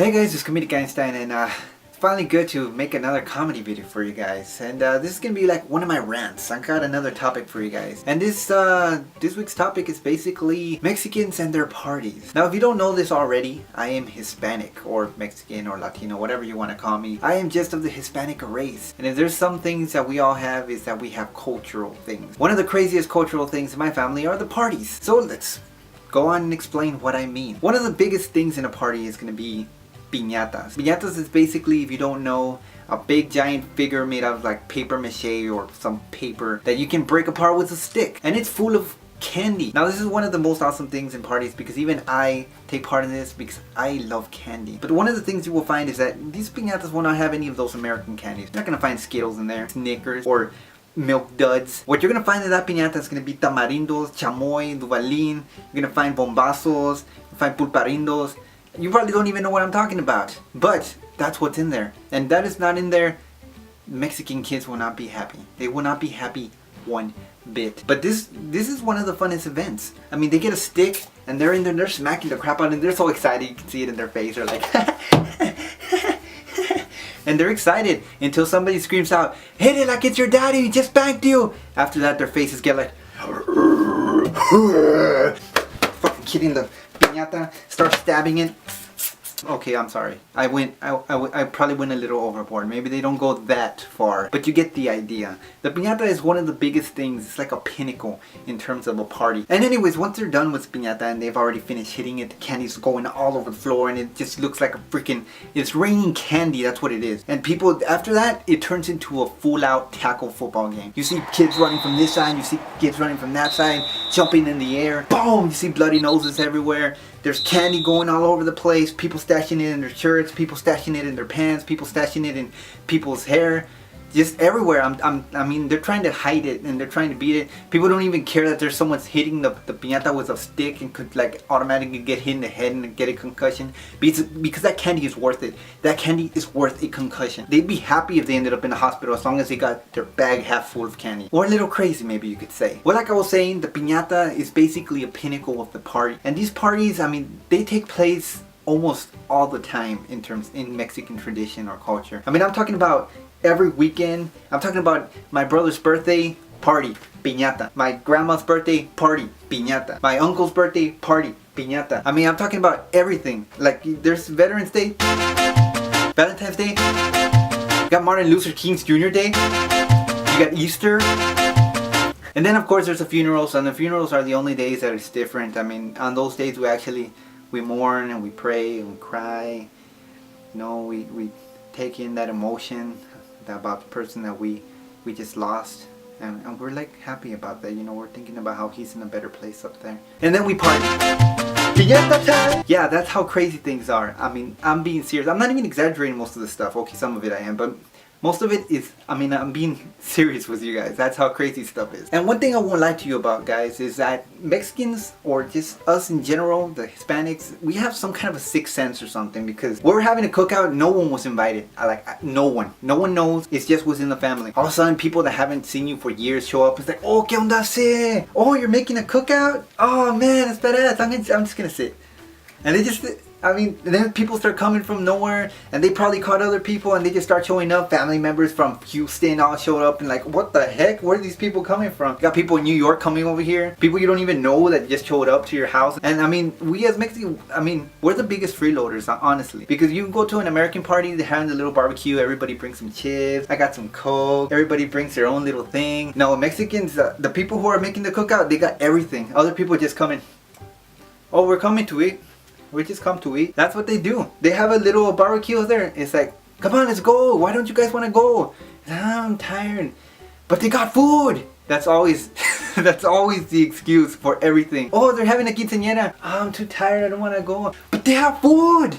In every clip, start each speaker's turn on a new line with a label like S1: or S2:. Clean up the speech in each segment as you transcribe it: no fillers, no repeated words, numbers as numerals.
S1: Hey guys, it's ComedicEinstein, and it's finally good to make another comedy video for you guys. And this is gonna be like one of my rants. I got another topic for you guys, and this week's topic is basically Mexicans and their parties. Now, if you don't know this already, I am Hispanic or Mexican or Latino, whatever you want to call me. I am just of the Hispanic race, and if there's some things that we all have, is that we have cultural things. One of the craziest cultural things in my family are the parties. So let's go on and explain what I mean. One of the biggest things in a party is gonna be piñatas. Piñatas is basically, if you don't know, a big giant figure made out of like paper mache or some paper that you can break apart with a stick, and it's full of candy. Now, this is one of the most awesome things in parties because even I take part in this because I love candy. But one of the things you will find is that these piñatas will not have any of those American candies. You're not gonna find Skittles in there, Snickers, or milk duds. What you're gonna find in that piñata is gonna be tamarindos, chamoy, duvalin. You're gonna find bombazos, find pulparindos. You probably don't even know what I'm talking about, but that's what's in there. And that is not in there, Mexican kids will not be happy. They will not be happy one bit. But this is one of the funnest events. I mean, they get a stick and they're in there, they're smacking the crap out of it, and they're so excited, you can see it in their face. They're like and they're excited until somebody screams out, "Hit it like it's your daddy, he just spanked you!" After that, their faces get like fucking kidding the piñata, start stabbing it. Okay, I'm sorry. I probably went a little overboard. Maybe they don't go that far, but you get the idea. The piñata is one of the biggest things. It's like a pinnacle in terms of a party. And anyways, once they're done with piñata and they've already finished hitting it, the candy's going all over the floor and it just looks like a freaking, it's raining candy, that's what it is. And people, after that, it turns into a full-out tackle football game. You see kids running from this side, you see kids running from that side, jumping in the air. Boom! You see bloody noses everywhere. There's candy going all over the place, people stashing it in their shirts, people stashing it in their pants, people stashing it in people's hair, just everywhere. I mean, they're trying to hide it and they're trying to beat it. People don't even care that there's someone's hitting the piñata with a stick and could like automatically get hit in the head and get a concussion because that candy is worth it. That candy is worth a concussion. They'd be happy if they ended up in the hospital as long as they got their bag half full of candy. Or a little crazy, maybe you could say. Well, like I was saying, the piñata is basically a pinnacle of the party. And these parties, I mean, they take place almost all the time in Mexican tradition or culture. I mean, I'm talking about every weekend. I'm talking about my brother's birthday, party, piñata. My grandma's birthday, party, piñata. My uncle's birthday, party, piñata. I mean, I'm talking about everything. Like, there's Veterans Day, Valentine's Day, you got Martin Luther King's Jr. Day, you got Easter, and then of course there's the funerals, and the funerals are the only days that it's different. I mean, on those days we mourn and we pray and we cry. You know, we take in that emotion about the person that we just lost, and we're like happy about that. You know, we're thinking about how he's in a better place up there, and then we party. Yeah, that's how crazy things are. I mean, I'm being serious. I'm not even exaggerating most of the stuff. Okay, some of it I am, but most of it is, I mean, I'm being serious with you guys. That's how crazy stuff is. And one thing I won't lie to you about, guys, is that Mexicans, or just us in general, the Hispanics, we have some kind of a sixth sense or something, because when we're having a cookout, no one was invited. No one. No one knows. It's just within the family. All of a sudden, people that haven't seen you for years show up. It's like, oh, ¿qué onda se? Oh, you're making a cookout? Oh, man, it's badass. I'm just gonna sit. And they just, I mean, then people start coming from nowhere, and they probably caught other people, and they just start showing up. Family members from Houston all showed up, and like, what the heck? Where are these people coming from? You got people in New York coming over here. People you don't even know that just showed up to your house. And I mean, we as Mexicans, I mean, we're the biggest freeloaders, honestly. Because you go to an American party, they're having a little barbecue, everybody brings some chips, I got some Coke, everybody brings their own little thing. No, Mexicans, the people who are making the cookout, they got everything. Other people just come in, oh, we're coming to eat. We just come to eat. That's what they do. They have a little barbecue there. It's like, come on, let's go. Why don't you guys want to go? I'm tired. But they got food. That's always that's always the excuse for everything. Oh, they're having a quinceañera. Oh, I'm too tired. I don't want to go. But they have food.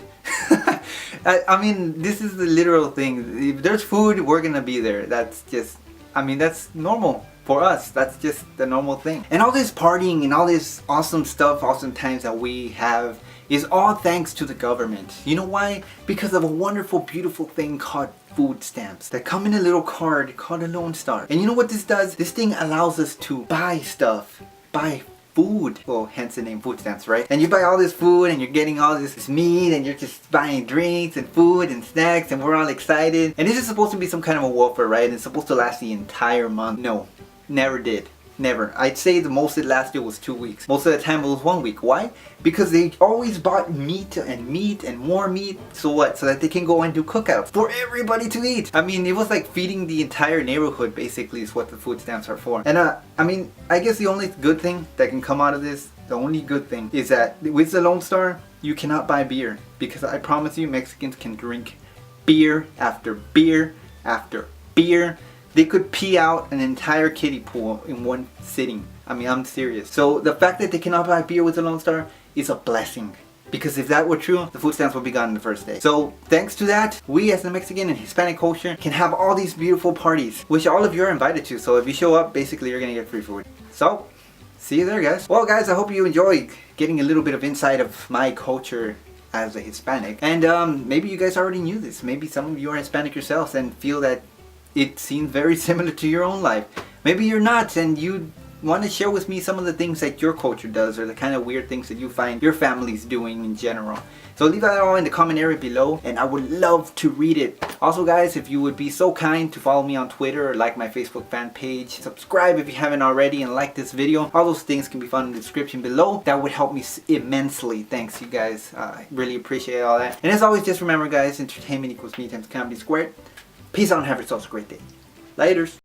S1: I mean, this is the literal thing. If there's food, we're gonna be there. That's just, I mean, that's normal. For us, that's just the normal thing. And all this partying and all this awesome stuff, awesome times that we have is all thanks to the government. You know why? Because of a wonderful, beautiful thing called food stamps that come in a little card called a Lone Star. And you know what this does? This thing allows us to buy stuff, buy food. Well, hence the name food stamps, right? And you buy all this food and you're getting all this meat and you're just buying drinks and food and snacks and we're all excited. And this is supposed to be some kind of a welfare, right? And it's supposed to last the entire month. No, never did. Never. I'd say the most it lasted was 2 weeks. Most of the time it was 1 week. Why? Because they always bought meat and more meat. So what? So that they can go and do cookouts for everybody to eat. I mean, it was like feeding the entire neighborhood basically is what the food stamps are for. And I mean, I guess the only good thing that can come out of this, the only good thing is that with the Lone Star, you cannot buy beer. Because I promise you, Mexicans can drink beer after beer after beer. They could pee out an entire kiddie pool in one sitting. I mean, I'm serious. So the fact that they cannot buy beer with the Lone Star is a blessing. Because if that were true, the food stamps would be gone in the first day. So thanks to that, we as the Mexican and Hispanic culture can have all these beautiful parties, which all of you are invited to. So if you show up, basically you're gonna get free food. So, see you there, guys. Well, guys, I hope you enjoyed getting a little bit of insight of my culture as a Hispanic. And maybe you guys already knew this. Maybe some of you are Hispanic yourselves and feel that it seems very similar to your own life. Maybe you're not and you want to share with me some of the things that your culture does or the kind of weird things that you find your family's doing in general. So leave that all in the comment area below and I would love to read it. Also guys, if you would be so kind to follow me on Twitter or like my Facebook fan page, subscribe if you haven't already and like this video. All those things can be found in the description below. That would help me immensely. Thanks you guys. I really appreciate all that. And as always, just remember guys, entertainment equals me times comedy squared. Peace out and have yourselves a great day. Laters.